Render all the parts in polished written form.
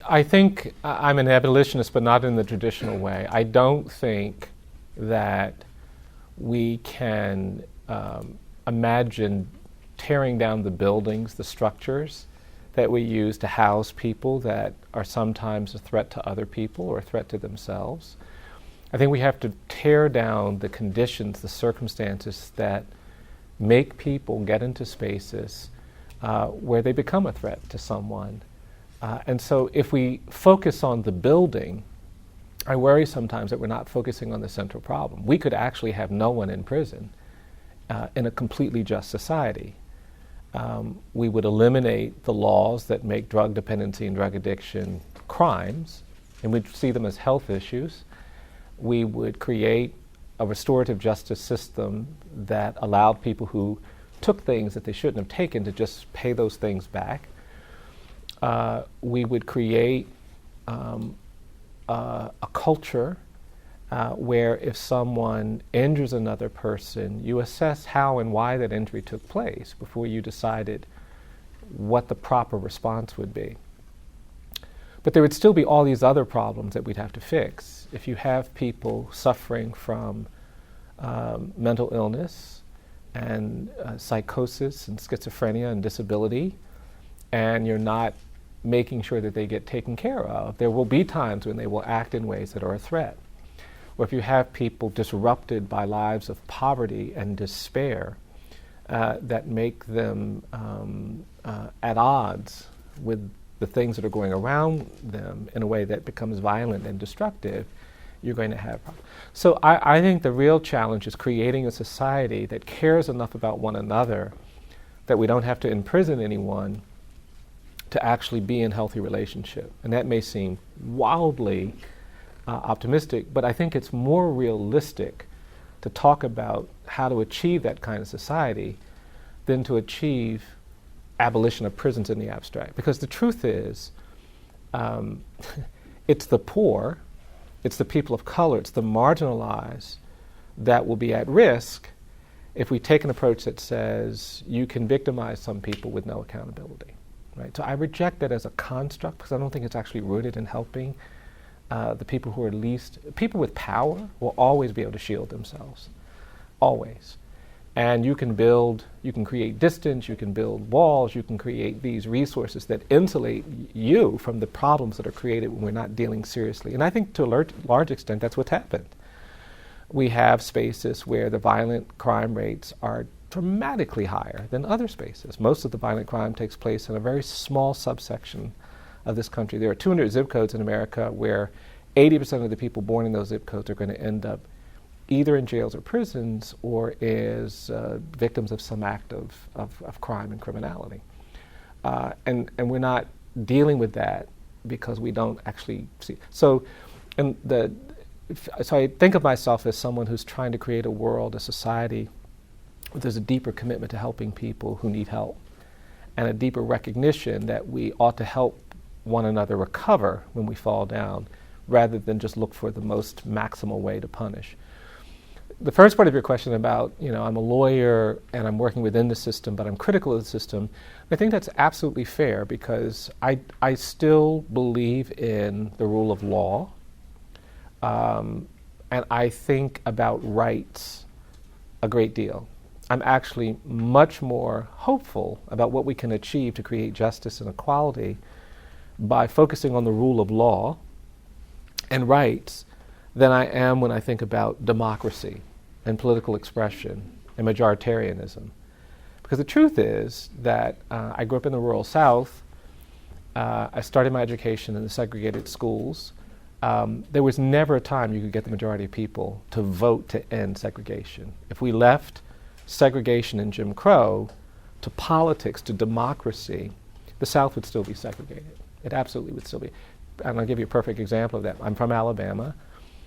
I think I'm an abolitionist, but not in the traditional way. I don't think that we can imagine tearing down the buildings, the structures that we use to house people that are sometimes a threat to other people or a threat to themselves. I think we have to tear down the conditions, the circumstances that make people get into spaces where they become a threat to someone. And so if we focus on the building, I worry sometimes that we're not focusing on the central problem. We could actually have no one in prison in a completely just society. We would eliminate the laws that make drug dependency and drug addiction crimes, and we'd see them as health issues. We would create a restorative justice system that allowed people who took things that they shouldn't have taken to just pay those things back. We would create a culture where if someone injures another person, you assess how and why that injury took place before you decided what the proper response would be. But there would still be all these other problems that we'd have to fix. If you have people suffering from mental illness and psychosis and schizophrenia and disability, and you're not making sure that they get taken care of, there will be times when they will act in ways that are a threat. Or if you have people disrupted by lives of poverty and despair that make them at odds with the things that are going around them in a way that becomes violent and destructive, you're going to have problems. So I think the real challenge is creating a society that cares enough about one another that we don't have to imprison anyone to actually be in healthy relationship. And that may seem wildly optimistic, but I think it's more realistic to talk about how to achieve that kind of society than to achieve abolition of prisons in the abstract. Because the truth is, it's the poor, it's the people of color, it's the marginalized that will be at risk if we take an approach that says you can victimize some people with no accountability. Right? So I reject that as a construct because I don't think it's actually rooted in helping the people who are least. People with power will always be able to shield themselves, always. And you can create distance, you can build walls, you can create these resources that insulate you from the problems that are created when we're not dealing seriously. And I think to a large extent that's what's happened. We have spaces where the violent crime rates are dramatically higher than other spaces. Most of the violent crime takes place in a very small subsection of this country. There are 200 zip codes in America where 80% of the people born in those zip codes are going to end up either in jails or prisons or as victims of some act of crime and criminality. And we're not dealing with that because we don't actually see. So I think of myself as someone who's trying to create a world, a society, where there's a deeper commitment to helping people who need help and a deeper recognition that we ought to help one another recover when we fall down rather than just look for the most maximal way to punish. The first part of your question about, I'm a lawyer and I'm working within the system, but I'm critical of the system, I think that's absolutely fair because I still believe in the rule of law, and I think about rights a great deal. I'm actually much more hopeful about what we can achieve to create justice and equality by focusing on the rule of law and rights than I am when I think about democracy and political expression and majoritarianism. Because the truth is that I grew up in the rural South. I started my education in the segregated schools. There was never a time you could get the majority of people to vote to end segregation. If we left segregation and Jim Crow to politics, to democracy, the South would still be segregated. It absolutely would still be. And I'll give you a perfect example of that. I'm from Alabama.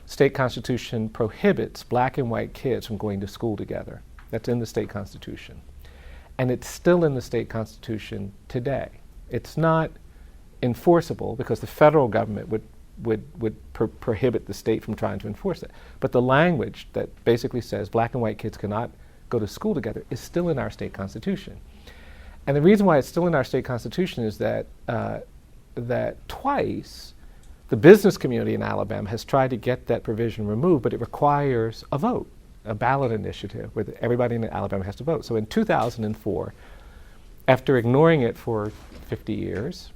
State constitution prohibits black and white kids from going to school together. That's in the state constitution. And it's still in the state constitution today. It's not enforceable because the federal government would prohibit the state from trying to enforce it. But the language that basically says black and white kids cannot go to school together is still in our state constitution. And the reason why it's still in our state constitution is that that twice the business community in Alabama has tried to get that provision removed, but it requires a vote, a ballot initiative where everybody in Alabama has to vote. So in 2004, after ignoring it for 50 years,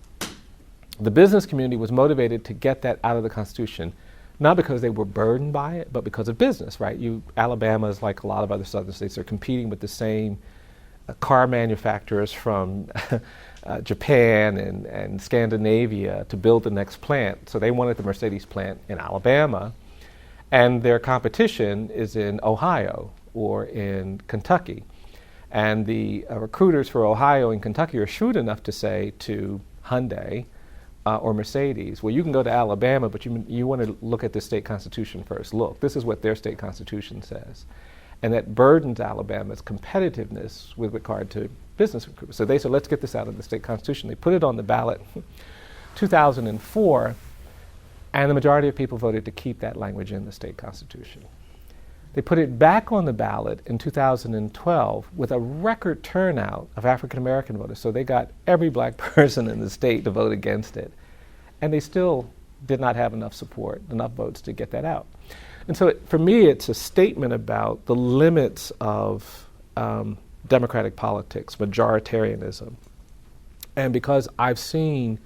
the business community was motivated to get that out of the Constitution, not because they were burdened by it, but because of business, right? Alabama is like a lot of other southern states. They're competing with the same car manufacturers from Japan and Scandinavia to build the next plant. So they wanted the Mercedes plant in Alabama, and their competition is in Ohio or in Kentucky. And the recruiters for Ohio and Kentucky are shrewd enough to say to Hyundai or Mercedes, well, you can go to Alabama, but you want to look at the state constitution first. Look, this is what their state constitution says. And that burdens Alabama's competitiveness with regard to business recruitment. So they said, let's get this out of the state constitution. They put it on the ballot 2004, and the majority of people voted to keep that language in the state constitution. They put it back on the ballot in 2012 with a record turnout of African American voters. So they got every black person in the state to vote against it. And they still did not have enough support, enough votes to get that out. And so for me, it's a statement about the limits of democratic politics, majoritarianism. And because I've seen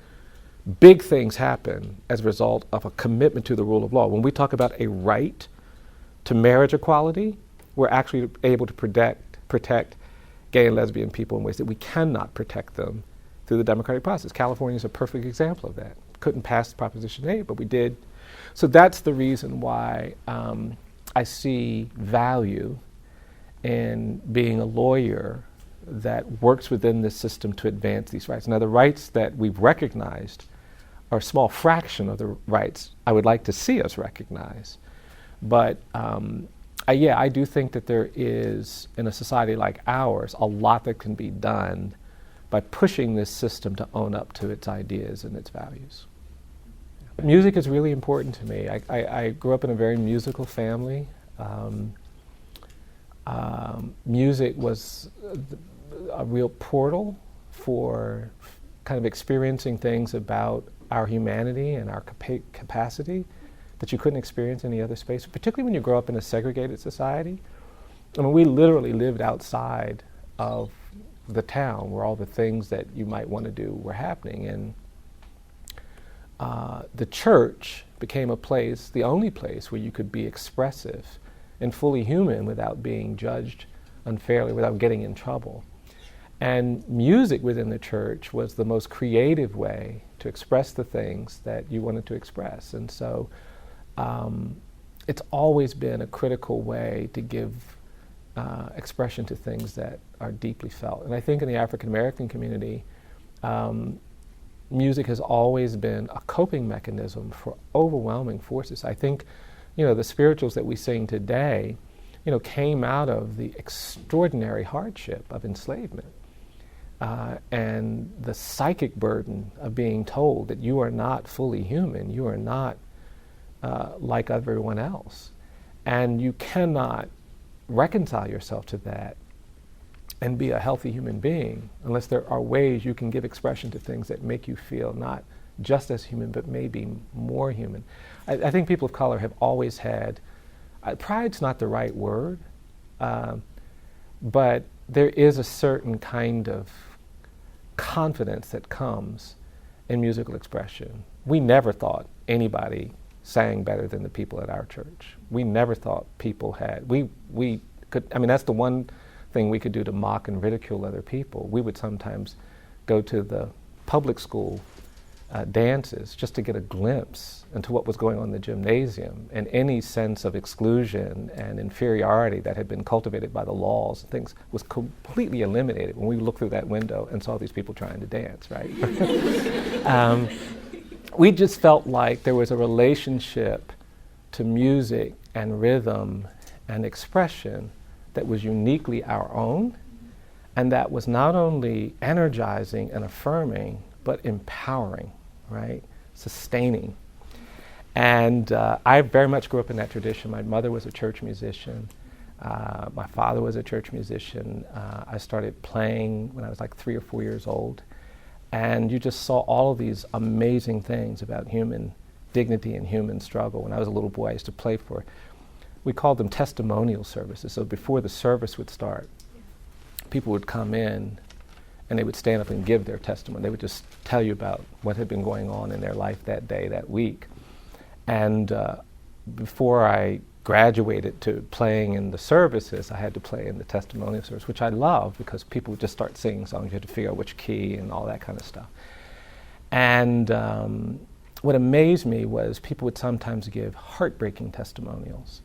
big things happen as a result of a commitment to the rule of law. When we talk about a right to marriage equality, we're actually able to protect gay and lesbian people in ways that we cannot protect them through the democratic process. California is a perfect example of that. Couldn't pass Proposition 8, but we did. So that's the reason why I see value in being a lawyer that works within this system to advance these rights. Now, the rights that we've recognized are a small fraction of the rights I would like to see us recognize. But I do think that there is, in a society like ours, a lot that can be done by pushing this system to own up to its ideas and its values. Music is really important to me. I grew up in a very musical family. Music was a real portal for kind of experiencing things about our humanity and our capacity that you couldn't experience in any other space, particularly when you grow up in a segregated society. I mean, we literally lived outside of the town where all the things that you might want to do were happening. And the church became a place, the only place where you could be expressive and fully human without being judged unfairly, without getting in trouble. And music within the church was the most creative way to express the things that you wanted to express. And so it's always been a critical way to give expression to things that are deeply felt. And I think in the African American community, music has always been a coping mechanism for overwhelming forces. I think, the spirituals that we sing today, came out of the extraordinary hardship of enslavement and the psychic burden of being told that you are not fully human, you are not like everyone else. And you cannot reconcile yourself to that and be a healthy human being unless there are ways you can give expression to things that make you feel not just as human, but maybe more human. I think people of color have always had, pride's not the right word, but there is a certain kind of confidence that comes in musical expression. We never thought anybody sang better than the people at our church. We never thought people had, we could, that's the one thing we could do to mock and ridicule other people. We would sometimes go to the public school dances just to get a glimpse into what was going on in the gymnasium, and any sense of exclusion and inferiority that had been cultivated by the laws and things was completely eliminated when we looked through that window and saw these people trying to dance, right? We just felt like there was a relationship to music and rhythm and expression that was uniquely our own, and that was not only energizing and affirming, but empowering, right? Sustaining. And I very much grew up in that tradition. My mother was a church musician. My father was a church musician. I started playing when I was like 3 or 4 years old. And you just saw all of these amazing things about human dignity and human struggle. When I was a little boy, I used to play for, we called them testimonial services. So before the service would start, people would come in and they would stand up and give their testimony. They would just tell you about what had been going on in their life that day, that week. And before I graduated to playing in the services, I had to play in the testimonial service, which I loved because people would just start singing songs. You had to figure out which key and all that kind of stuff. And what amazed me was people would sometimes give heartbreaking testimonials.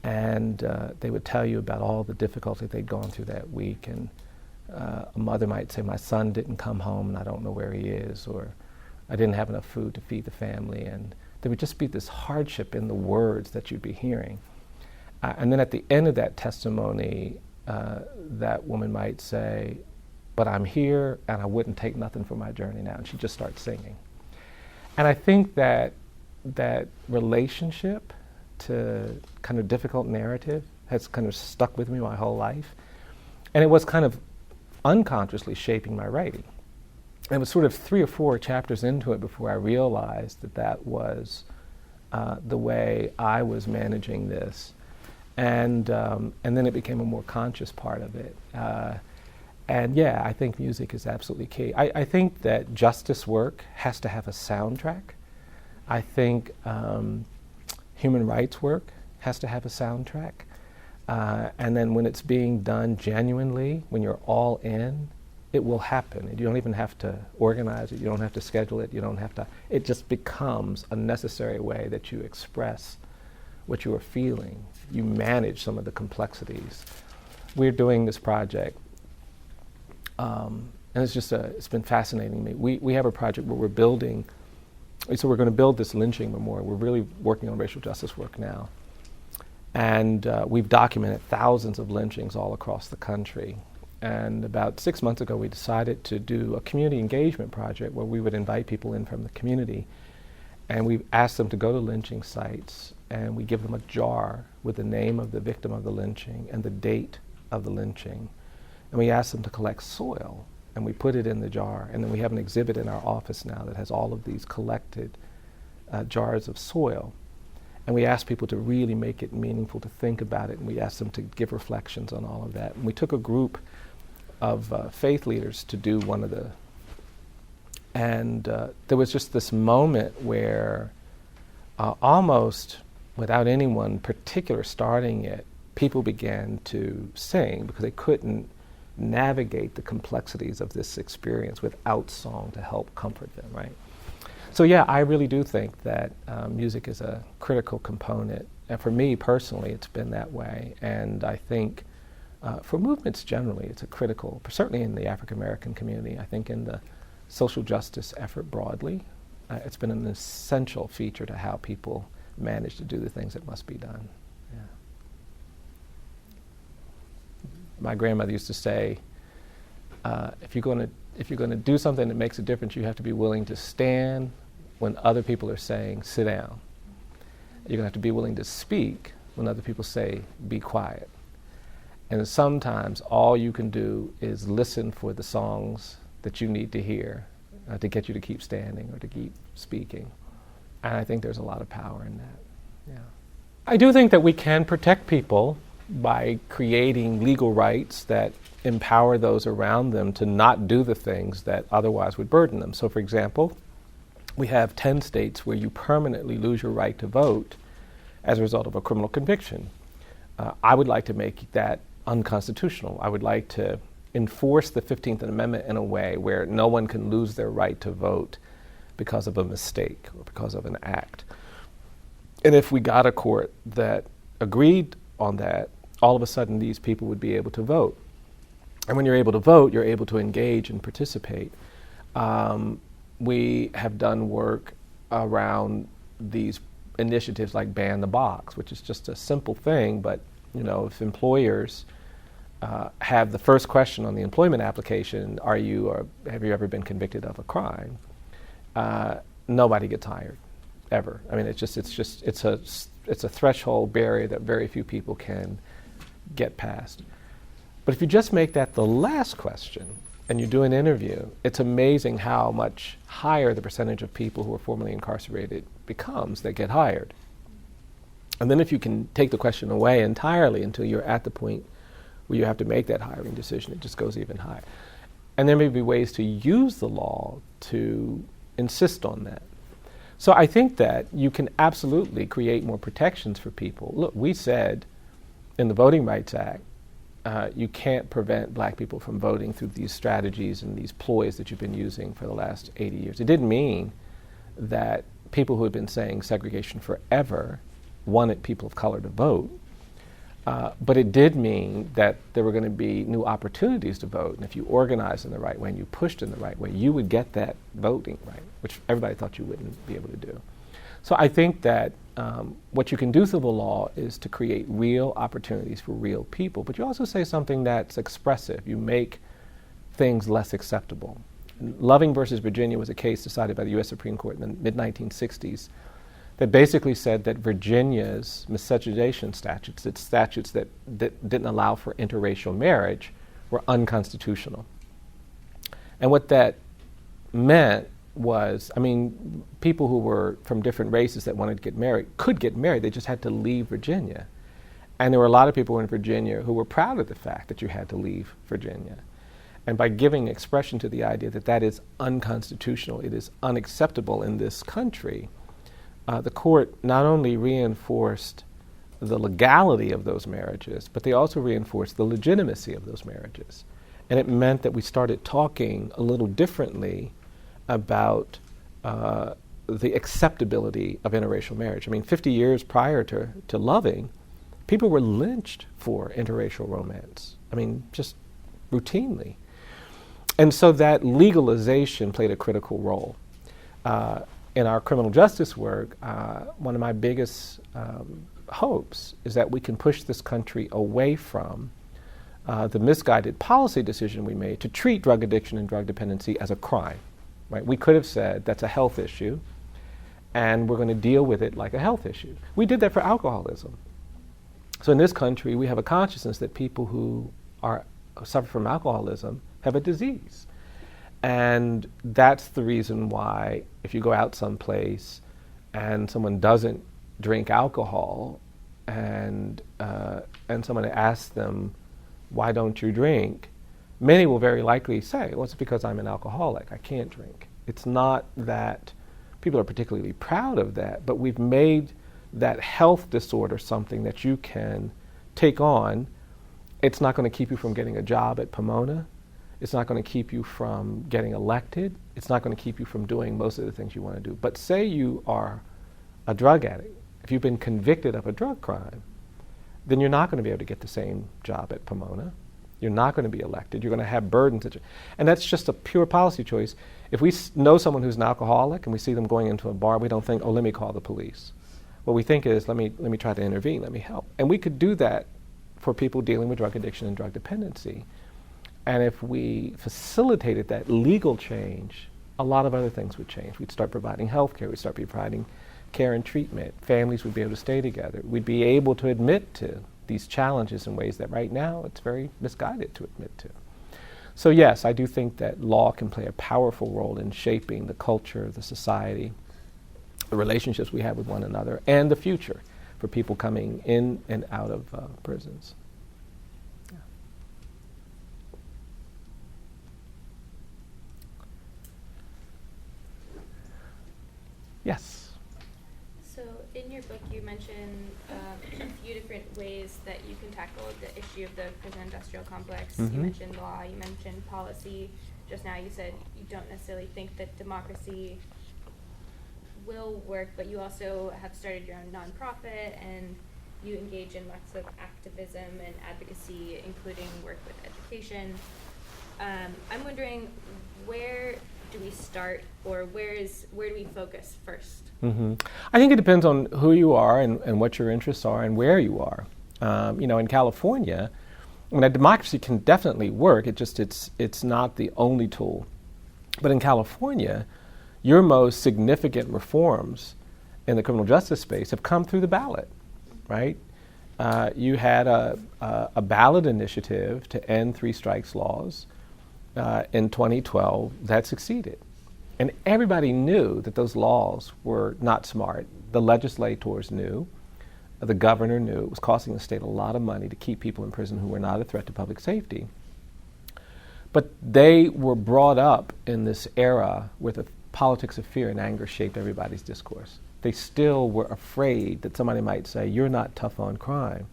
And they would tell you about all the difficulty they'd gone through that week. And a mother might say, my son didn't come home and I don't know where he is, or I didn't have enough food to feed the family. And there would just be this hardship in the words that you'd be hearing. And then at the end of that testimony, that woman might say, but I'm here and I wouldn't take nothing for my journey now. And she'd just start singing. And I think that that relationship to kind of difficult narrative has kind of stuck with me my whole life. And it was kind of unconsciously shaping my writing. It was sort of 3 or 4 chapters into it before I realized that that was the way I was managing this. And then it became a more conscious part of it. And yeah, I think music is absolutely key. I think that justice work has to have a soundtrack. I think human rights work has to have a soundtrack. And then when it's being done genuinely, when you're all in, it will happen. You don't even have to organize it. You don't have to schedule it. You don't have to. It just becomes a necessary way that you express what you are feeling. You manage some of the complexities. We're doing this project, and it's been fascinating to me. We have a project where we're building. So we're going to build this lynching memorial. We're really working on racial justice work now. And we've documented thousands of lynchings all across the country. And about 6 months ago, we decided to do a community engagement project where we would invite people in from the community. And we asked them to go to lynching sites, and we give them a jar with the name of the victim of the lynching and the date of the lynching. And we asked them to collect soil, and we put it in the jar. And then we have an exhibit in our office now that has all of these collected jars of soil. And we asked people to really make it meaningful, to think about it, and we asked them to give reflections on all of that. And we took a group of faith leaders to do one of the, and there was just this moment where almost without anyone particular starting it, people began to sing because they couldn't navigate the complexities of this experience without song to help comfort them, right? So yeah, I really do think that music is a critical component. And for me personally, it's been that way. And I think for movements generally, it's a critical, certainly in the African American community, I think in the social justice effort broadly, it's been an essential feature to how people manage to do the things that must be done. Yeah. My grandmother used to say, if you're going to do something that makes a difference, you have to be willing to stand when other people are saying, sit down. You're going to have to be willing to speak when other people say, be quiet. And sometimes all you can do is listen for the songs that you need to hear to get you to keep standing or to keep speaking. And I think there's a lot of power in that. Yeah. I do think that we can protect people by creating legal rights that empower those around them to not do the things that otherwise would burden them. So for example, we have 10 states where you permanently lose your right to vote as a result of a criminal conviction. I would like to make that unconstitutional. I would like to enforce the 15th Amendment in a way where no one can lose their right to vote because of a mistake or because of an act. And if we got a court that agreed on that, all of a sudden these people would be able to vote. And when you're able to vote, you're able to engage and participate. We have done work around these initiatives like Ban the Box, which is just a simple thing, but you know, if employers have the first question on the employment application, are you or have you ever been convicted of a crime? Nobody gets hired, ever. I mean, it's a threshold barrier that very few people can get past. But if you just make that the last question, and you do an interview, it's amazing how much higher the percentage of people who are formerly incarcerated becomes that get hired. And then if you can take the question away entirely until you're at the point where you have to make that hiring decision, it just goes even higher. And there may be ways to use the law to insist on that. So I think that you can absolutely create more protections for people. Look, we said in the Voting Rights Act, you can't prevent black people from voting through these strategies and these ploys that you've been using for the last 80 years. It didn't mean that people who had been saying segregation forever wanted people of color to vote, but it did mean that there were going to be new opportunities to vote, and if you organized in the right way and you pushed in the right way, you would get that voting right, which everybody thought you wouldn't be able to do. So I think that what you can do through the law is to create real opportunities for real people, but you also say something that's expressive. You make things less acceptable. Loving versus Virginia was a case decided by the U.S. Supreme Court in the mid-1960s that basically said that Virginia's miscegenation statutes, its statutes that didn't allow for interracial marriage, were unconstitutional. And what that meant was, people who were from different races that wanted to get married could get married, they just had to leave Virginia. And there were a lot of people in Virginia who were proud of the fact that you had to leave Virginia. And by giving expression to the idea that that is unconstitutional, it is unacceptable in this country, the court not only reinforced the legality of those marriages, but they also reinforced the legitimacy of those marriages. And it meant that we started talking a little differently about the acceptability of interracial marriage. 50 years prior to Loving, people were lynched for interracial romance. Just routinely. And so that legalization played a critical role. In our criminal justice work, one of my biggest hopes is that we can push this country away from the misguided policy decision we made to treat drug addiction and drug dependency as a crime. Right? We could have said that's a health issue, and we're going to deal with it like a health issue. We did that for alcoholism. So in this country, we have a consciousness that people who suffer from alcoholism have a disease. And that's the reason why if you go out someplace and someone doesn't drink alcohol and someone asks them, why don't you drink? Many will very likely say, well, it's because I'm an alcoholic, I can't drink. It's not that people are particularly proud of that, but we've made that health disorder something that you can take on. It's not going to keep you from getting a job at Pomona. It's not going to keep you from getting elected. It's not going to keep you from doing most of the things you want to do. But say you are a drug addict. If you've been convicted of a drug crime, then you're not going to be able to get the same job at Pomona. You're not going to be elected. You're going to have burdens. And that's just a pure policy choice. If we know someone who's an alcoholic and we see them going into a bar, we don't think, oh, let me call the police. What we think is, let me try to intervene, let me help. And we could do that for people dealing with drug addiction and drug dependency. And if we facilitated that legal change, a lot of other things would change. We'd start providing health care. We'd start providing care and treatment. Families would be able to stay together. We'd be able to admit to these challenges in ways that right now it's very misguided to admit to. So yes, I do think that law can play a powerful role in shaping the culture, the society, the relationships we have with one another, and the future for people coming in and out of prisons. Yeah. Yes. So in your book you mentioned a few different ways that you can tackle the issue of the prison industrial complex. Mm-hmm. You mentioned law, you mentioned policy. Just now you said you don't necessarily think that democracy will work, but you also have started your own nonprofit and you engage in lots of activism and advocacy, including work with education. I'm wondering, where do we start, or where do we focus first? Mm-hmm. I think it depends on who you are and what your interests are and where you are. In California, a democracy can definitely work. It's not the only tool. But in California, your most significant reforms in the criminal justice space have come through the ballot, right? You had a ballot initiative to end three strikes laws. in 2012 that succeeded. And everybody knew that those laws were not smart. The legislators knew, the governor knew it was costing the state a lot of money to keep people in prison who were not a threat to public safety. But they were brought up in this era where the politics of fear and anger shaped everybody's discourse. They still were afraid that somebody might say, "You're not tough on crime."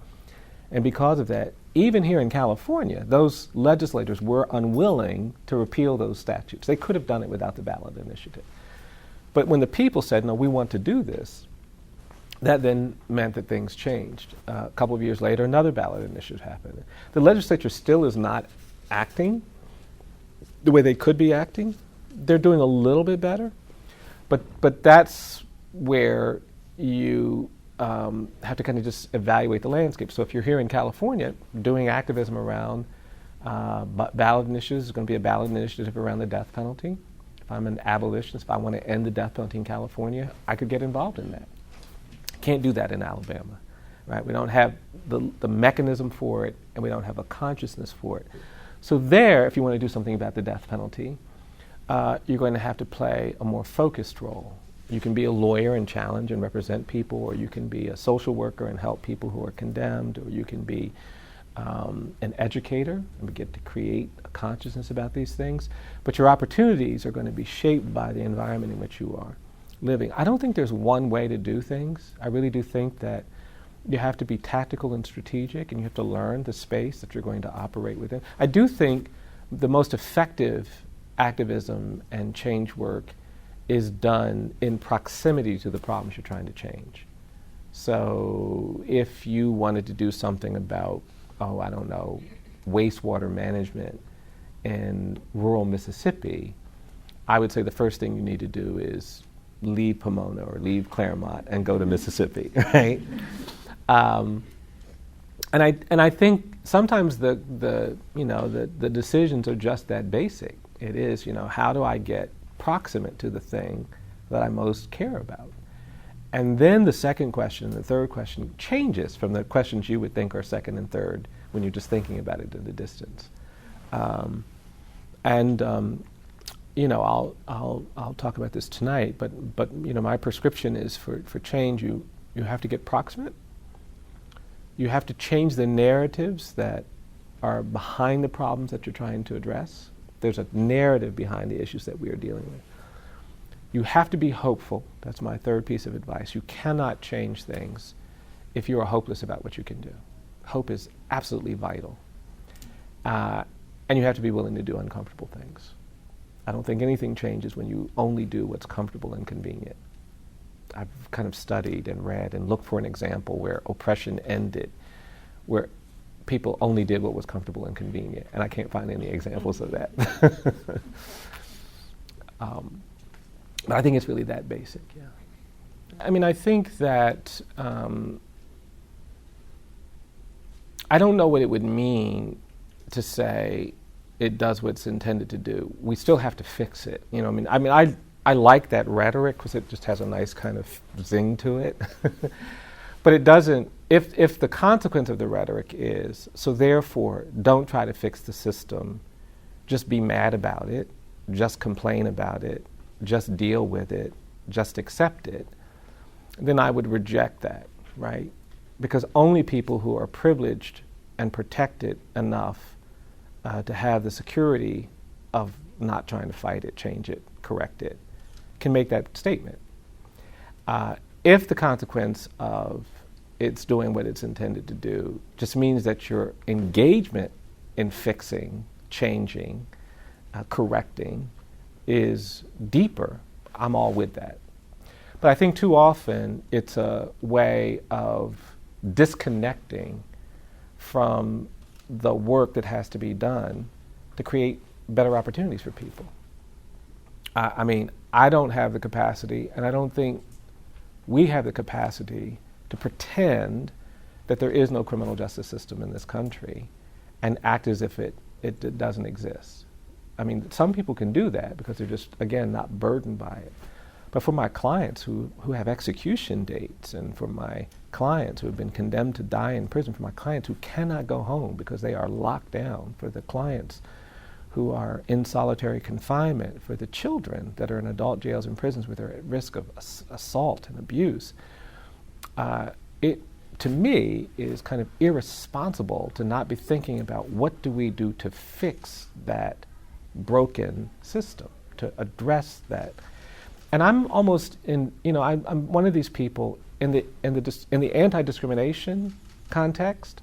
And because of that, even here in California, those legislators were unwilling to repeal those statutes. They could have done it without the ballot initiative. But when the people said, "No, we want to do this," that then meant that things changed. A couple of years later, another ballot initiative happened. The legislature still is not acting the way they could be acting. They're doing a little bit better, but that's where you have to kind of just evaluate the landscape. So if you're here in California doing activism around ballot initiatives, there's going to be a ballot initiative around the death penalty. If I'm an abolitionist, if I want to end the death penalty in California, I could get involved in that. Can't do that in Alabama, right? We don't have the mechanism for it, and we don't have a consciousness for it. So there, if you want to do something about the death penalty, you're going to have to play a more focused role. You can be a lawyer and challenge and represent people, or you can be a social worker and help people who are condemned, or you can be an educator and get to create a consciousness about these things. But your opportunities are going to be shaped by the environment in which you are living. I don't think there's one way to do things. I really do think that you have to be tactical and strategic, and you have to learn the space that you're going to operate within. I do think the most effective activism and change work is done in proximity to the problems you're trying to change. So if you wanted to do something about, I don't know, wastewater management in rural Mississippi, I would say the first thing you need to do is leave Pomona or leave Claremont and go to Mississippi, right? And I think sometimes the decisions are just that basic. It is, how do I get proximate to the thing that I most care about? And then the second question and the third question changes from the questions you would think are second and third when you're just thinking about it in the distance. I'll talk about this tonight, but my prescription is for change. You have to get proximate. You have to change the narratives that are behind the problems that you're trying to address. There's a narrative behind the issues that we are dealing with. You have to be hopeful. That's my third piece of advice. You cannot change things if you are hopeless about what you can do. Hope is absolutely vital. And you have to be willing to do uncomfortable things. I don't think anything changes when you only do what's comfortable and convenient. I've kind of studied and read and looked for an example where oppression ended, where people only did what was comfortable and convenient, and I can't find any examples of that. But I think it's really that basic, yeah. I mean, I think that I don't know what it would mean to say it does what it's intended to do. We still have to fix it. I like that rhetoric because it just has a nice kind of zing to it. But it doesn't, if the consequence of the rhetoric is, so therefore, don't try to fix the system, just be mad about it, just complain about it, just deal with it, just accept it, then I would reject that, right? Because only people who are privileged and protected enough to have the security of not trying to fight it, change it, correct it, can make that statement. If the consequence of it's doing what it's intended to do just means that your engagement in fixing, changing, correcting is deeper, I'm all with that. But I think too often it's a way of disconnecting from the work that has to be done to create better opportunities for people. I don't have the capacity, and I don't think we have the capacity to pretend that there is no criminal justice system in this country and act as if it doesn't exist. Some people can do that because they're just, again, not burdened by it. But for my clients who have execution dates, and for my clients who have been condemned to die in prison, for my clients who cannot go home because they are locked down, for the clients who are in solitary confinement, for the children that are in adult jails and prisons where they're at risk of assault and abuse, it, to me, is kind of irresponsible to not be thinking about what do we do to fix that broken system, to address that. And I'm almost I'm one of these people in the anti-discrimination context.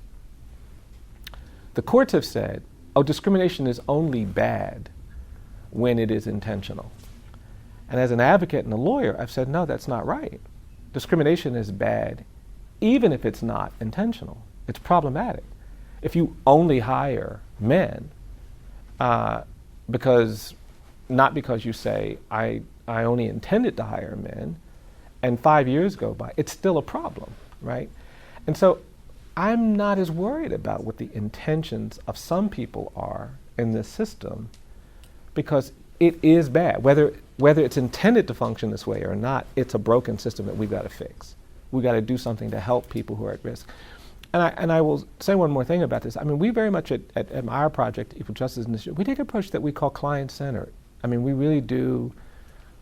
The courts have said, oh, discrimination is only bad when it is intentional. And as an advocate and a lawyer, I've said, no, that's not right. Discrimination is bad even if it's not intentional. It's problematic. If you only hire men, because you say, I only intended to hire men, and 5 years go by, it's still a problem, right? And so I'm not as worried about what the intentions of some people are in this system, because it is bad. Whether it's intended to function this way or not, it's a broken system that we've got to fix. We've got to do something to help people who are at risk. And I will say one more thing about this. I mean, we very much at our project, Equal Justice Initiative, we take an approach that we call client-centered. I mean, we really do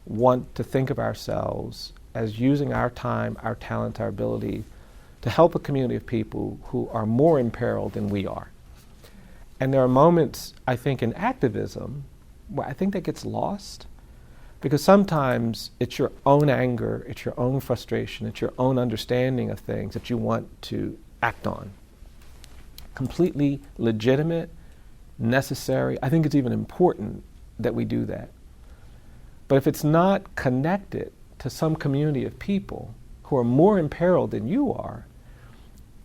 want to think of ourselves as using our time, our talent, our ability to help a community of people who are more imperiled than we are. And there are moments, I think, in activism where I think that gets lost, because sometimes it's your own anger, it's your own frustration, it's your own understanding of things that you want to act on. Completely legitimate, necessary. I think it's even important that we do that. But if it's not connected to some community of people who are more imperiled than you are,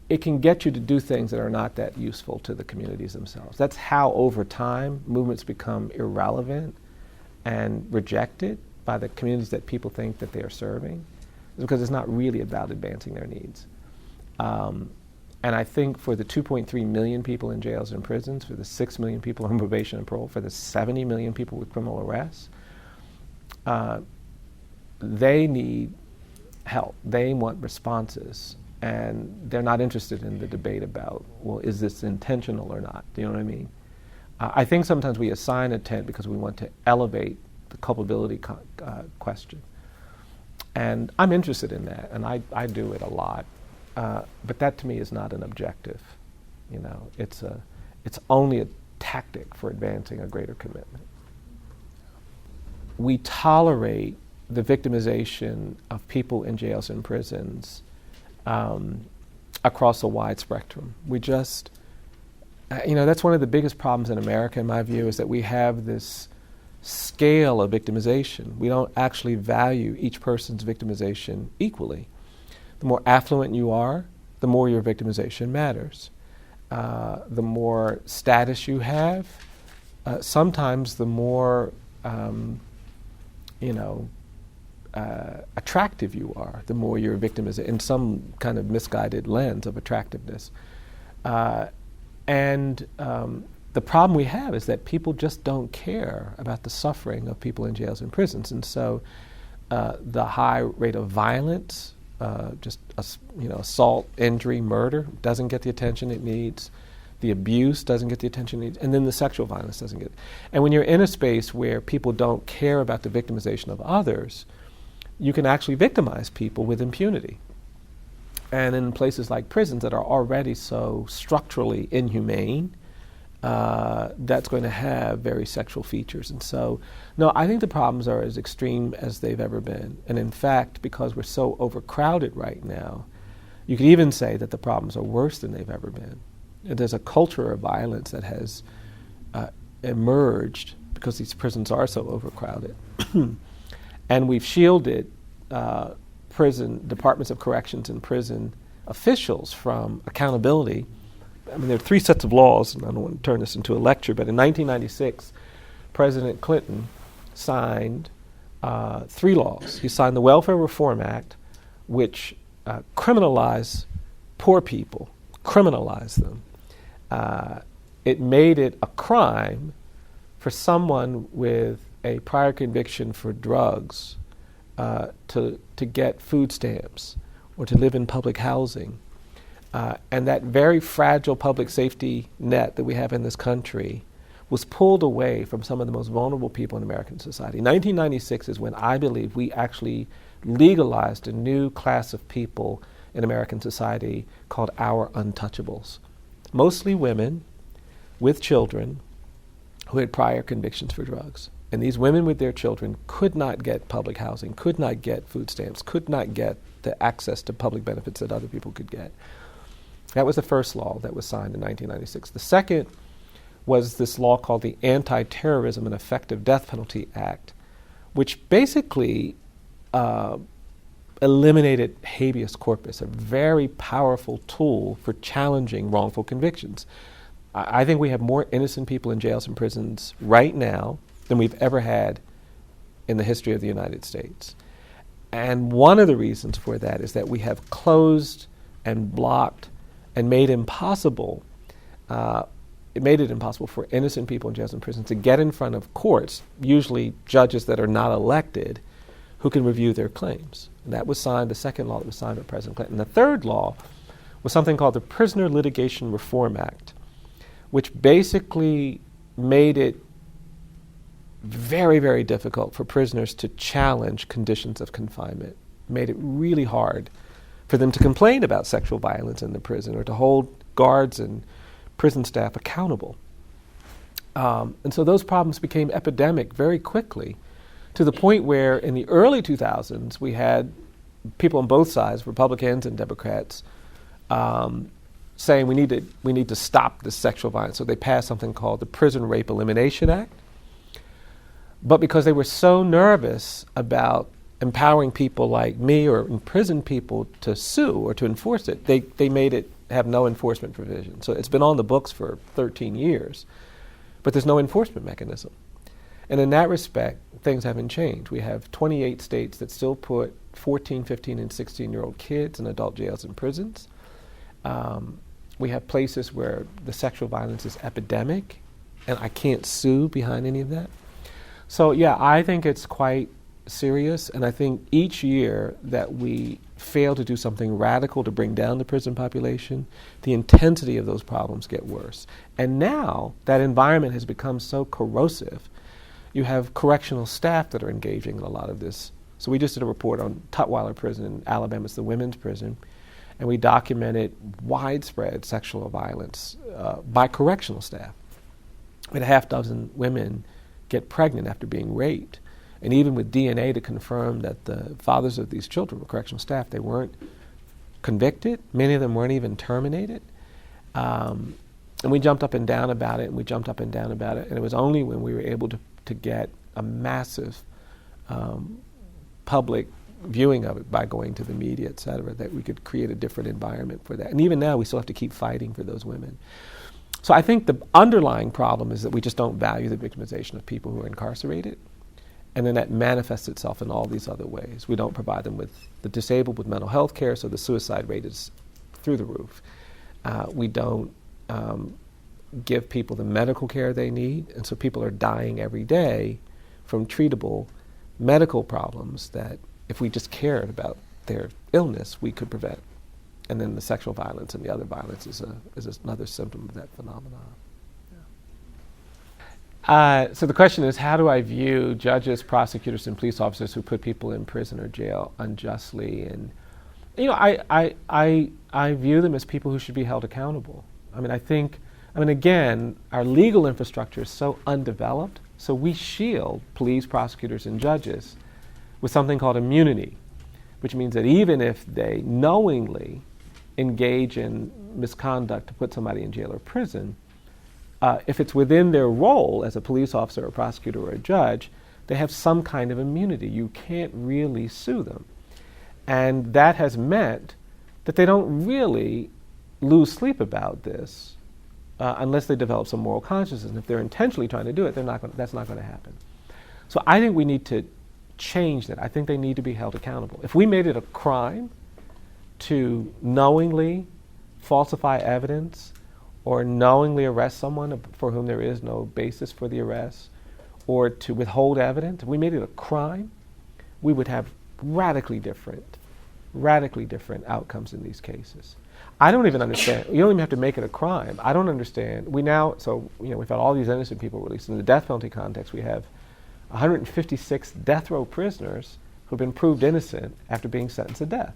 it can get you to do things that are not that useful to the communities themselves. That's how, over time, movements become irrelevant and rejected by the communities that people think that they are serving, is because it's not really about advancing their needs. And I think for the 2.3 million people in jails and prisons, for the 6 million people on probation and parole, for the 70 million people with criminal arrests, they need help. They want responses. And they're not interested in the debate about, well, is this intentional or not? Do you know what I mean? I think sometimes we assign intent because we want to elevate the culpability question. And I'm interested in that, and I do it a lot. But that to me is not an objective. You know, it's only a tactic for advancing a greater commitment. We tolerate the victimization of people in jails and prisons across a wide spectrum. We just, that's one of the biggest problems in America, in my view, is that we have this scale of victimization. We don't actually value each person's victimization equally. The more affluent you are, the more your victimization matters. The more status you have, sometimes the more, attractive you are, the more your victim is in some kind of misguided lens of attractiveness. And the problem we have is that people just don't care about the suffering of people in jails and prisons. And so the high rate of violence, assault, injury, murder doesn't get the attention it needs. The abuse doesn't get the attention it needs. And then the sexual violence doesn't get it. And when you're in a space where people don't care about the victimization of others, you can actually victimize people with impunity. And in places like prisons that are already so structurally inhumane, that's going to have very sexual features. And so, no, I think the problems are as extreme as they've ever been. And in fact, because we're so overcrowded right now, you could even say that the problems are worse than they've ever been. And there's a culture of violence that has emerged because these prisons are so overcrowded. And we've shielded prison departments of corrections and prison officials from accountability. I mean, there are three sets of laws, and I don't want to turn this into a lecture, but in 1996, President Clinton signed 3 laws. He signed the Welfare Reform Act, which criminalized poor people, criminalized them. It made it a crime for someone with a prior conviction for drugs to get food stamps or to live in public housing. And that very fragile public safety net that we have in this country was pulled away from some of the most vulnerable people in American society. 1996 is when I believe we actually legalized a new class of people in American society called our untouchables. Mostly women with children who had prior convictions for drugs. And these women with their children could not get public housing, could not get food stamps, could not get the access to public benefits that other people could get. That was the first law that was signed in 1996. The second was this law called the Anti-Terrorism and Effective Death Penalty Act, which basically eliminated habeas corpus, a very powerful tool for challenging wrongful convictions. I think we have more innocent people in jails and prisons right now than we've ever had in the history of the United States. And one of the reasons for that is that we have closed and blocked and made it impossible for innocent people in jails and prisons to get in front of courts, usually judges that are not elected, who can review their claims. And that was signed, the second law that was signed by President Clinton. The third law was something called the Prisoner Litigation Reform Act, which basically made it very, very difficult for prisoners to challenge conditions of confinement, made it really hard for them to complain about sexual violence in the prison or to hold guards and prison staff accountable. And so those problems became epidemic very quickly, to the point where in the early 2000s we had people on both sides, Republicans and Democrats, saying we need to stop this sexual violence. So they passed something called the Prison Rape Elimination Act. But because they were so nervous about empowering people like me or imprisoned people to sue or to enforce it, they made it have no enforcement provision. So it's been on the books for 13 years, but there's no enforcement mechanism. And in that respect, things haven't changed. We have 28 states that still put 14, 15, and 16-year-old kids in adult jails and prisons. We have places where the sexual violence is epidemic, and I can't sue behind any of that. So yeah, I think it's quite serious, and I think each year that we fail to do something radical to bring down the prison population, the intensity of those problems get worse. And now that environment has become so corrosive. You have correctional staff that are engaging in a lot of this. So we just did a report on Tutwiler Prison in Alabama. It's the women's prison. And we documented widespread sexual violence by correctional staff. We had a half dozen women get pregnant after being raped. And even with DNA to confirm that the fathers of these children were correctional staff, they weren't convicted. Many of them weren't even terminated. And we jumped up and down about it, and we jumped up and down about it. And it was only when we were able to get a massive public viewing of it by going to the media, et cetera, that we could create a different environment for that. And even now, we still have to keep fighting for those women. So I think the underlying problem is that we just don't value the victimization of people who are incarcerated. And then that manifests itself in all these other ways. We don't provide them with the disabled with mental health care, so the suicide rate is through the roof. We don't give people the medical care they need, and so people are dying every day from treatable medical problems that if we just cared about their illness, we could prevent. And then the sexual violence and the other violence is another symptom of that phenomenon. Yeah. So the question is, how do I view judges, prosecutors, and police officers who put people in prison or jail unjustly? And I view them as people who should be held accountable. Again, our legal infrastructure is so undeveloped, so we shield police, prosecutors, and judges with something called immunity, which means that even if they knowingly engage in misconduct to put somebody in jail or prison, if it's within their role as a police officer or a prosecutor or a judge, they have some kind of immunity. You can't really sue them. And that has meant that they don't really lose sleep about this unless they develop some moral consciousness. And if they're intentionally trying to do it, that's not going to happen. So I think we need to change that. I think they need to be held accountable. If we made it a crime to knowingly falsify evidence or knowingly arrest someone for whom there is no basis for the arrest, or to withhold evidence, if we made it a crime, we would have radically different outcomes in these cases. I don't even understand. You don't even have to make it a crime. I don't understand. We've had all these innocent people released. In the death penalty context, we have 156 death row prisoners who've been proved innocent after being sentenced to death.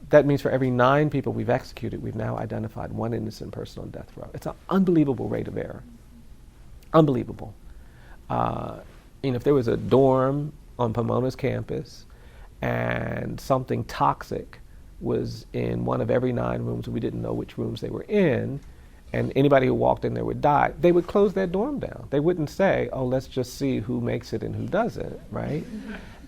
That means for every 9 people we've executed, we've now identified 1 innocent person on death row. It's an unbelievable rate of error. Unbelievable. If there was a dorm on Pomona's campus and something toxic was in one of every 9 rooms, and we didn't know which rooms they were in, and anybody who walked in there would die, they would close that dorm down. They wouldn't say, oh, let's just see who makes it and who doesn't, right?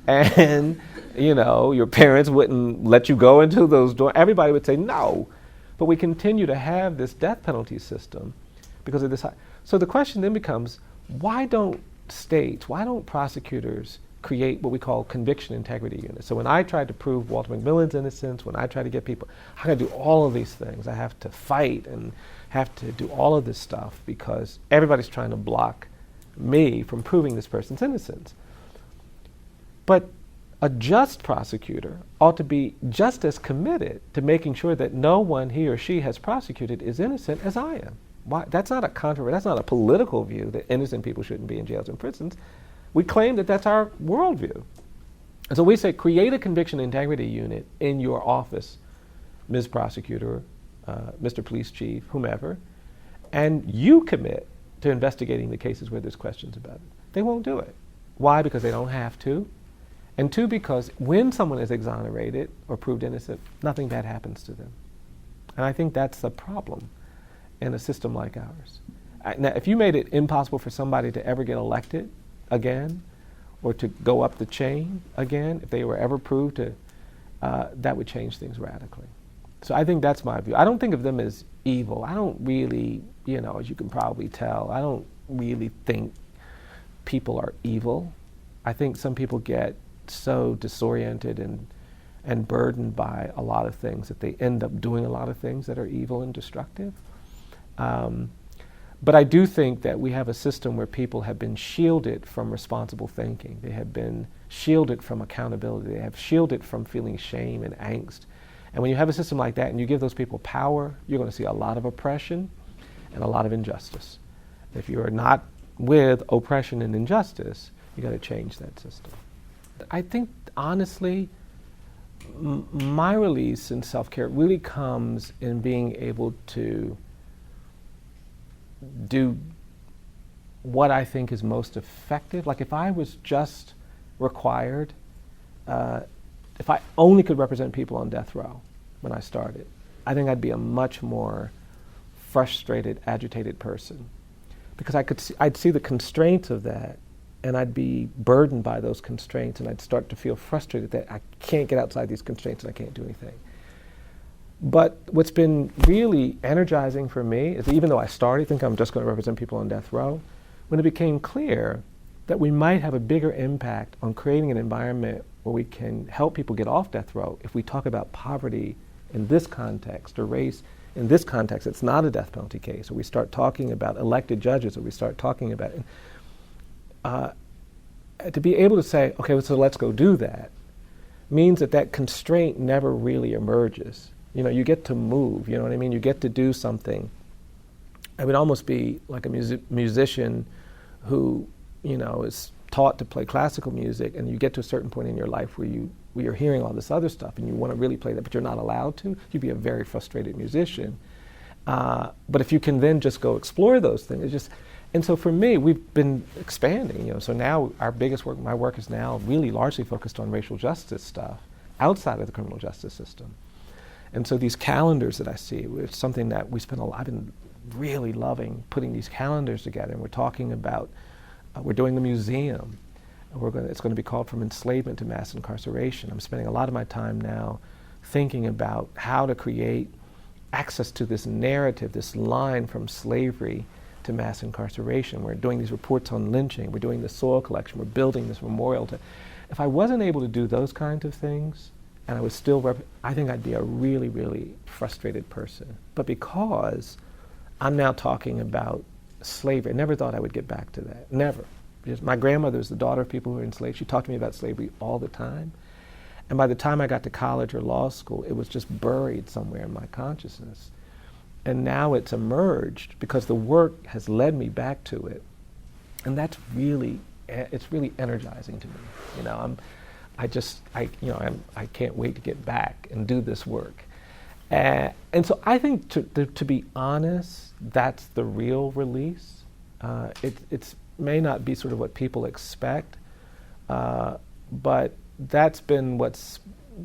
And, your parents wouldn't let you go into those dorms. Everybody would say no. But we continue to have this death penalty system because of this. So the question then becomes, why don't prosecutors create what we call conviction integrity units? So when I tried to prove Walter McMillan's innocence, when I try to get people, I got to do all of these things. I have to fight and have to do all of this stuff because everybody's trying to block me from proving this person's innocence. But a just prosecutor ought to be just as committed to making sure that no one he or she has prosecuted is innocent as I am. Why? That's not a political view that innocent people shouldn't be in jails and prisons. We claim that that's our worldview. And so we say, create a conviction integrity unit in your office, Ms. Prosecutor, Mr. Police Chief, whomever, and you commit to investigating the cases where there's questions about it. They won't do it. Why? Because they don't have to. And 2, because when someone is exonerated or proved innocent, nothing bad happens to them. And I think that's the problem in a system like ours. Now, if you made it impossible for somebody to ever get elected again or to go up the chain again, if they were ever proved to, that would change things radically. So I think that's my view. I don't think of them as evil. I don't really, as you can probably tell, I don't really think people are evil. I think some people get so disoriented and burdened by a lot of things that they end up doing a lot of things that are evil and destructive. But I do think that we have a system where people have been shielded from responsible thinking. They have been shielded from accountability. They have shielded from feeling shame and angst. And when you have a system like that and you give those people power, you're going to see a lot of oppression and a lot of injustice. If you are not with oppression and injustice, you got to change that system. I think, honestly, my release in self-care really comes in being able to do what I think is most effective. Like if I was just required, if I only could represent people on death row when I started, I think I'd be a much more frustrated, agitated person. Because I'd see the constraints of that, and I'd be burdened by those constraints, and I'd start to feel frustrated that I can't get outside these constraints and I can't do anything. But what's been really energizing for me is even though I started thinking I'm just going to represent people on death row, when it became clear that we might have a bigger impact on creating an environment where we can help people get off death row if we talk about poverty in this context or race in this context, it's not a death penalty case, or we start talking about elected judges, or we start talking about to be able to say, okay, so let's go do that, means that constraint never really emerges. You get to move, you know what I mean? You get to do something. It would almost be like a musician who, is taught to play classical music, and you get to a certain point in your life where you're hearing all this other stuff and you want to really play that, but you're not allowed to. You'd be a very frustrated musician. But if you can then just go explore those things, and so for me, we've been expanding, so now our biggest work, my work is now really largely focused on racial justice stuff outside of the criminal justice system. And so these calendars that I see, it's something that I've been really loving putting these calendars together, and we're talking about, we're doing a museum. It's going to be called From Enslavement to Mass Incarceration. I'm spending a lot of my time now thinking about how to create access to this narrative, this line from slavery to mass incarceration. We're doing these reports on lynching. We're doing the soil collection. We're building this memorial. If I wasn't able to do those kinds of things, and I was still, I think I'd be a really, really frustrated person. But because I'm now talking about slavery, I never thought I would get back to that. Never. Because my grandmother was the daughter of people who were enslaved. She talked to me about slavery all the time. And by the time I got to college or law school, it was just buried somewhere in my consciousness. And now it's emerged because the work has led me back to it. And that's really, it's really energizing to me. You know, I can't wait to get back and do this work. And so I think to be honest, that's the real release. It may not be sort of what people expect, but that's been what's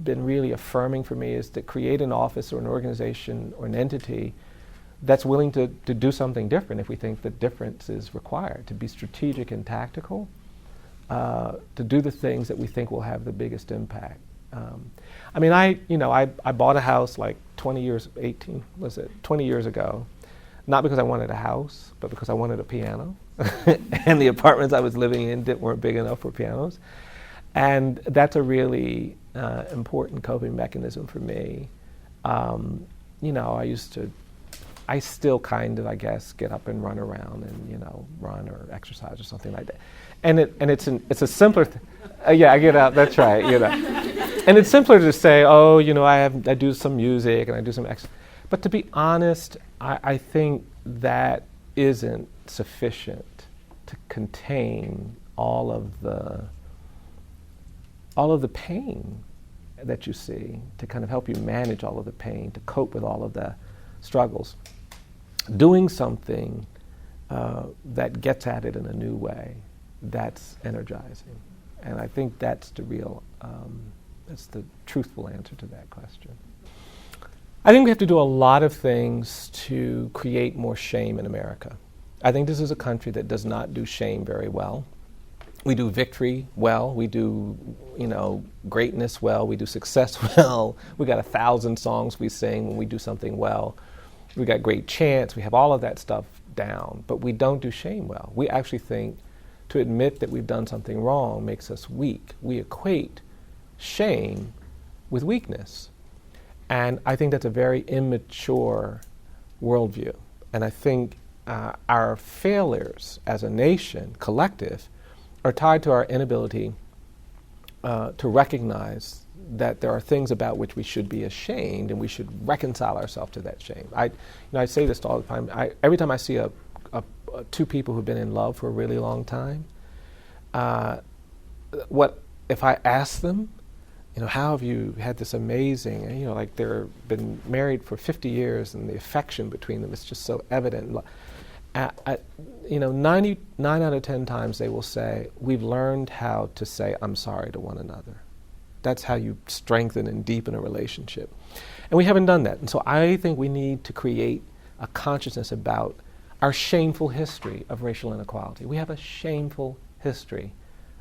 been really affirming for me, is to create an office or an organization or an entity that's willing to do something different if we think that difference is required, to be strategic and tactical, to do the things that we think will have the biggest impact. I mean, I bought a house like 20 years ago, not because I wanted a house, but because I wanted a piano. And the apartments I was living in weren't big enough for pianos. And that's a really important coping mechanism for me. I still kind of, I guess, get up and run around and, run or exercise or something like that. And it's a simpler yeah, I get out, that's right, And it's simpler to say, I do some music and I do some exercise. But to be honest, I think that isn't sufficient to contain all of the pain that you see, to kind of help you manage all of the pain, to cope with all of the struggles. Doing something that gets at it in a new way, that's energizing. And I think that's that's the truthful answer to that question. I think we have to do a lot of things to create more shame in America. I think this is a country that does not do shame very well. We do victory well, we do, greatness well, we do success well. We got 1,000 songs we sing when we do something well. We got great chants, we have all of that stuff down, but we don't do shame well. We actually think to admit that we've done something wrong makes us weak. We equate shame with weakness. And I think that's a very immature worldview. And I think our failures as a nation, collective, are tied to our inability to recognize that there are things about which we should be ashamed, and we should reconcile ourselves to that shame. I say this all the time. Every time I see two people who've been in love for a really long time, what if I ask them, how have you had this amazing, like they've been married for 50 years and the affection between them is just so evident. 99 out of 10 times they will say, we've learned how to say I'm sorry to one another. That's how you strengthen and deepen a relationship. And we haven't done that. And so I think we need to create a consciousness about our shameful history of racial inequality. We have a shameful history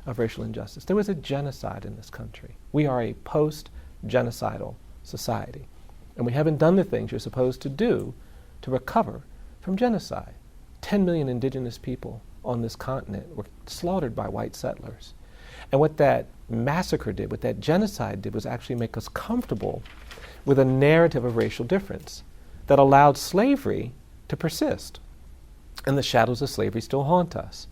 of racial injustice. There was a genocide in this country. We are a post-genocidal society. And we haven't done the things you're supposed to do to recover from genocide. 10 million indigenous people on this continent were slaughtered by white settlers. And what that massacre did, what that genocide did, was actually make us comfortable with a narrative of racial difference that allowed slavery to persist. And the shadows of slavery still haunt us.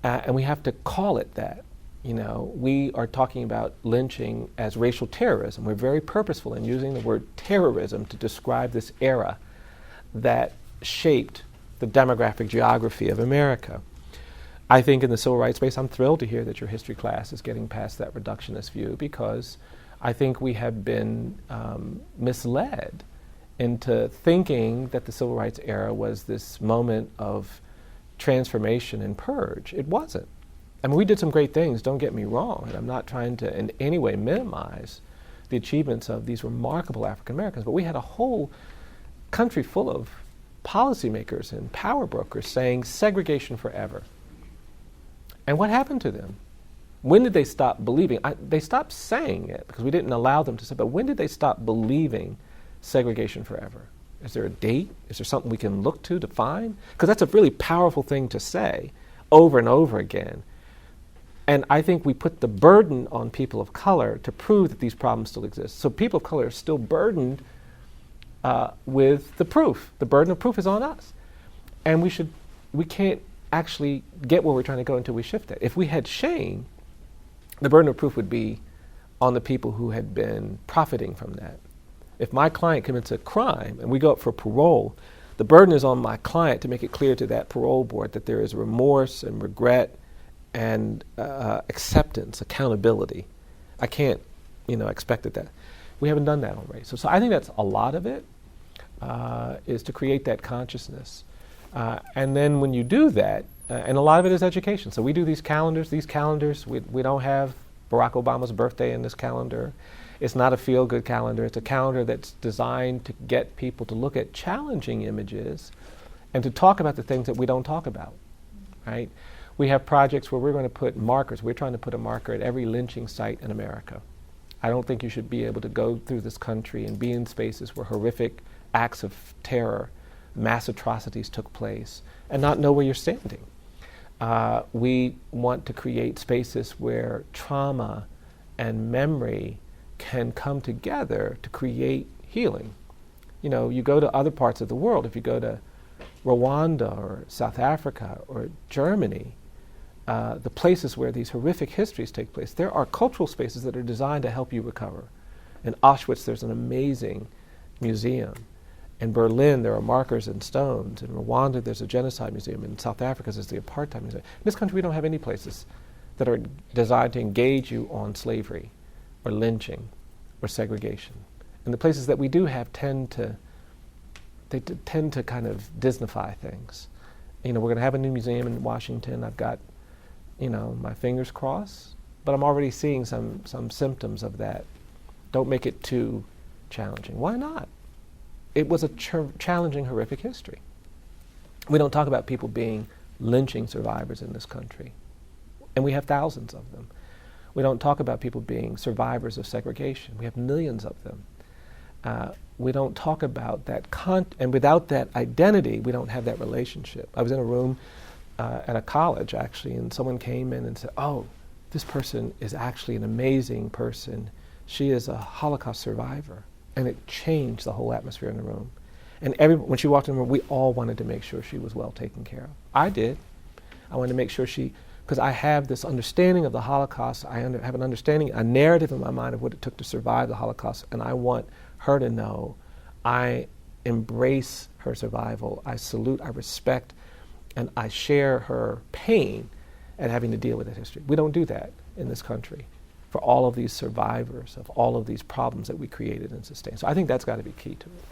And we have to call it that. We are talking about lynching as racial terrorism. We're very purposeful in using the word terrorism to describe this era that shaped the demographic geography of America. I think in the civil rights space, I'm thrilled to hear that your history class is getting past that reductionist view, because I think we have been misled into thinking that the civil rights era was this moment of transformation and purge. It wasn't. I mean, we did some great things, don't get me wrong, and I'm not trying to in any way minimize the achievements of these remarkable African Americans, but we had a whole country full of policymakers and power brokers saying segregation forever. And what happened to them? When did they stop believing? They stopped saying it because we didn't allow them to say, but when did they stop believing segregation forever? Is there a date? Is there something we can look to find? Because that's a really powerful thing to say over and over again. And I think we put the burden on people of color to prove that these problems still exist. So people of color are still burdened with the proof. The burden of proof is on us. And we can't actually get where we're trying to go until we shift it. If we had shame, the burden of proof would be on the people who had been profiting from that. If my client commits a crime and we go up for parole, the burden is on my client to make it clear to that parole board that there is remorse and regret and acceptance, accountability. I can't, expect that. We haven't done that already. So I think that's a lot of it, is to create that consciousness. And then when you do that, and a lot of it is education. So we do these calendars. We don't have Barack Obama's birthday in this calendar. It's not a feel-good calendar. It's a calendar that's designed to get people to look at challenging images and to talk about the things that we don't talk about, right? We have projects where we're going to put markers. We're trying to put a marker at every lynching site in America. I don't think you should be able to go through this country and be in spaces where horrific acts of terror, mass atrocities took place, and not know where you're standing. We want to create spaces where trauma and memory can come together to create healing. You go to other parts of the world, if you go to Rwanda or South Africa or Germany, the places where these horrific histories take place, there are cultural spaces that are designed to help you recover. In Auschwitz, there's an amazing museum. In Berlin, there are markers and stones. In Rwanda, there's a genocide museum. In South Africa, there's the apartheid museum. In this country, we don't have any places that are designed to engage you on slavery or lynching or segregation. And the places that we do have tend to kind of Disneyfy things. We're going to have a new museum in Washington. I've got, my fingers crossed, but I'm already seeing some symptoms of that. Don't make it too challenging. Why not? It was a challenging, horrific history. We don't talk about people being lynching survivors in this country, and we have thousands of them. We don't talk about people being survivors of segregation. We have millions of them. We don't talk about that, and without that identity, we don't have that relationship. I was in a room at a college, actually, and someone came in and said, "Oh, this person is actually an amazing person. She is a Holocaust survivor." And it changed the whole atmosphere in the room. And when she walked in the room, we all wanted to make sure she was well taken care of. I did. I wanted to make sure because I have this understanding of the Holocaust. I have an understanding, a narrative in my mind of what it took to survive the Holocaust, and I want her to know I embrace her survival. I salute, I respect, and I share her pain at having to deal with that history. We don't do that in this country for all of these survivors of all of these problems that we created and sustained. So I think that's got to be key to it.